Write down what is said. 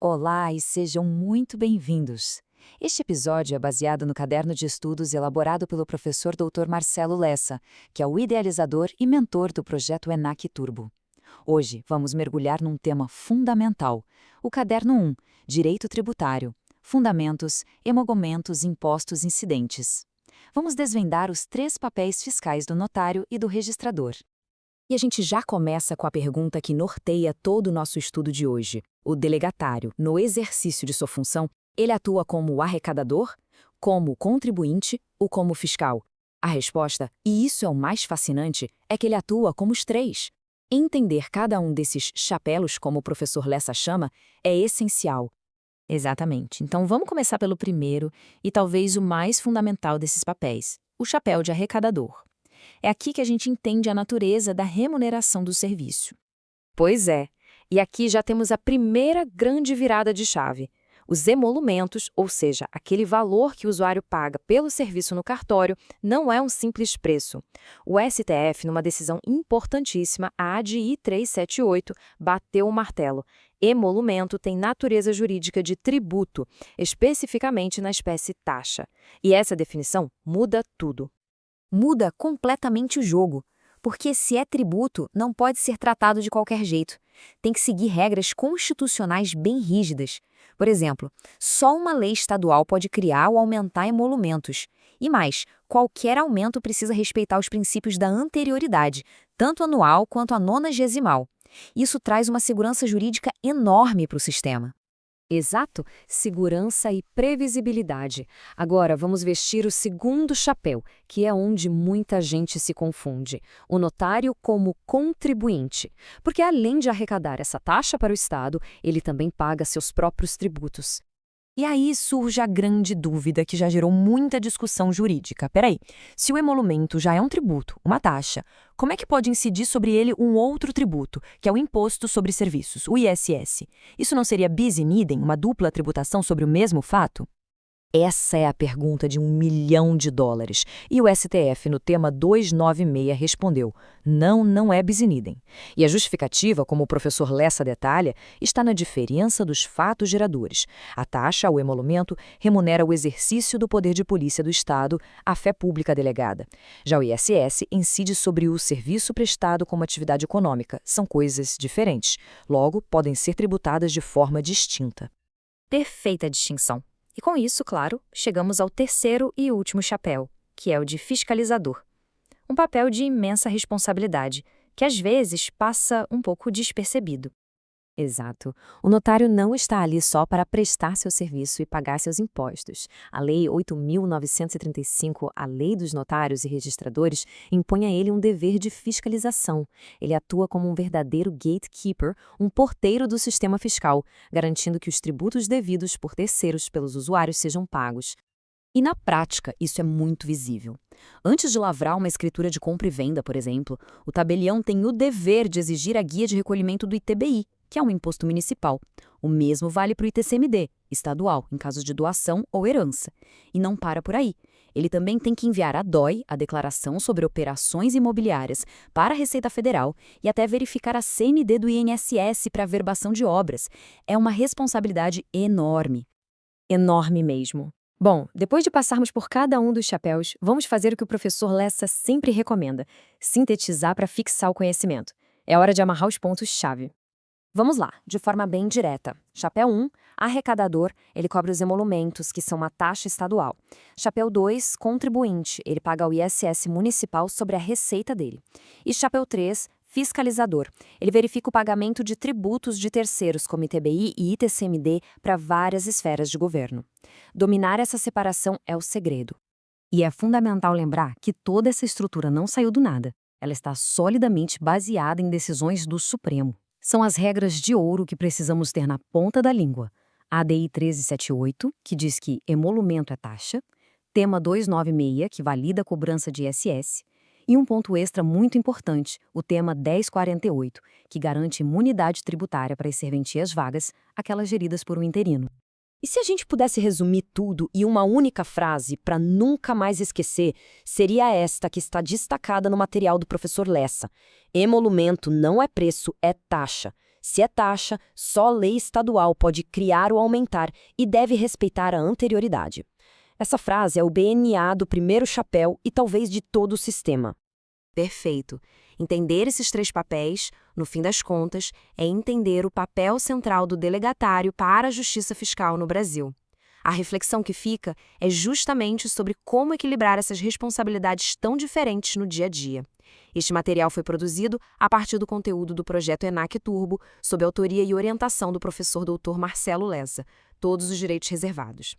Olá e sejam muito bem-vindos. Este episódio é baseado no caderno de estudos elaborado pelo professor Dr. Marcelo Lessa, que é o idealizador e mentor do projeto ENAC Turbo. Hoje vamos mergulhar num tema fundamental, o caderno 1, Direito Tributário, Fundamentos, Emolumentos, Impostos, Incidentes. Vamos desvendar os 3 papéis fiscais do notário e do registrador. E a gente já começa com a pergunta que norteia todo o nosso estudo de hoje. O delegatário, no exercício de sua função, ele atua como arrecadador, como contribuinte ou como fiscal? A resposta, e isso é o mais fascinante, é que ele atua como os 3. Entender cada um desses chapelos, como o professor Lessa chama, é essencial. Exatamente. Então vamos começar pelo primeiro e talvez o mais fundamental desses papéis, o chapéu de arrecadador. É aqui que a gente entende a natureza da remuneração do serviço. Pois é, e aqui já temos a primeira grande virada de chave. Os emolumentos, ou seja, aquele valor que o usuário paga pelo serviço no cartório, não é um simples preço. O STF, numa decisão importantíssima, a ADI 378, bateu o martelo. Emolumento tem natureza jurídica de tributo, especificamente na espécie taxa. E essa definição muda tudo. Muda completamente o jogo, porque se é tributo, não pode ser tratado de qualquer jeito. Tem que seguir regras constitucionais bem rígidas. Por exemplo, só uma lei estadual pode criar ou aumentar emolumentos. E mais, qualquer aumento precisa respeitar os princípios da anterioridade, tanto anual quanto a nonagesimal. Isso traz uma segurança jurídica enorme para o sistema. Exato, segurança e previsibilidade. Agora, vamos vestir o segundo chapéu, que é onde muita gente se confunde. O notário como contribuinte. Porque além de arrecadar essa taxa para o Estado, ele também paga seus próprios tributos. E aí surge a grande dúvida que já gerou muita discussão jurídica. Peraí, se o emolumento já é um tributo, uma taxa, como é que pode incidir sobre ele um outro tributo, que é o Imposto sobre Serviços, o ISS? Isso não seria bis in idem, uma dupla tributação sobre o mesmo fato? Essa é a pergunta de $1 milhão. E o STF, no tema 296, respondeu: não, não é bis in idem. E a justificativa, como o professor Lessa detalha, está na diferença dos fatos geradores. A taxa, o emolumento, remunera o exercício do poder de polícia do Estado, a fé pública delegada. Já o ISS incide sobre o serviço prestado como atividade econômica. São coisas diferentes. Logo, podem ser tributadas de forma distinta. Perfeita distinção. E com isso, claro, chegamos ao terceiro e último chapéu, que é o de fiscalizador. Um papel de imensa responsabilidade, que às vezes passa um pouco despercebido. Exato. O notário não está ali só para prestar seu serviço e pagar seus impostos. A Lei 8.935, a Lei dos Notários e Registradores, impõe a ele um dever de fiscalização. Ele atua como um verdadeiro gatekeeper, um porteiro do sistema fiscal, garantindo que os tributos devidos por terceiros pelos usuários sejam pagos. E na prática, isso é muito visível. Antes de lavrar uma escritura de compra e venda, por exemplo, o tabelião tem o dever de exigir a guia de recolhimento do ITBI, que é um imposto municipal. O mesmo vale para o ITCMD, estadual, em caso de doação ou herança. E não para por aí. Ele também tem que enviar a DOI, a Declaração sobre Operações Imobiliárias, para a Receita Federal e até verificar a CND do INSS para averbação de obras. É uma responsabilidade enorme. Enorme mesmo. Bom, depois de passarmos por cada um dos chapéus, vamos fazer o que o professor Lessa sempre recomenda: sintetizar para fixar o conhecimento. É hora de amarrar os pontos-chave. Vamos lá, de forma bem direta. Chapéu 1, arrecadador, ele cobra os emolumentos, que são uma taxa estadual. Chapéu 2, contribuinte, ele paga o ISS municipal sobre a receita dele. E chapéu 3, fiscalizador, ele verifica o pagamento de tributos de terceiros, como ITBI e ITCMD, para várias esferas de governo. Dominar essa separação é o segredo. E é fundamental lembrar que toda essa estrutura não saiu do nada. Ela está solidamente baseada em decisões do Supremo. São as regras de ouro que precisamos ter na ponta da língua. A ADI 1378, que diz que emolumento é taxa, tema 296, que valida a cobrança de ISS, e um ponto extra muito importante, o tema 1048, que garante imunidade tributária para as serventias vagas, aquelas geridas por um interino. E se a gente pudesse resumir tudo em uma única frase para nunca mais esquecer, seria esta que está destacada no material do professor Lessa: emolumento não é preço, é taxa. Se é taxa, só lei estadual pode criar ou aumentar e deve respeitar a anterioridade. Essa frase é o BNA do primeiro chapéu e talvez de todo o sistema. Perfeito. Entender esses 3 papéis, no fim das contas, é entender o papel central do delegatário para a justiça fiscal no Brasil. A reflexão que fica é justamente sobre como equilibrar essas responsabilidades tão diferentes no dia a dia. Este material foi produzido a partir do conteúdo do projeto ENAC Turbo, sob autoria e orientação do professor Dr. Marcelo Lessa, todos os direitos reservados.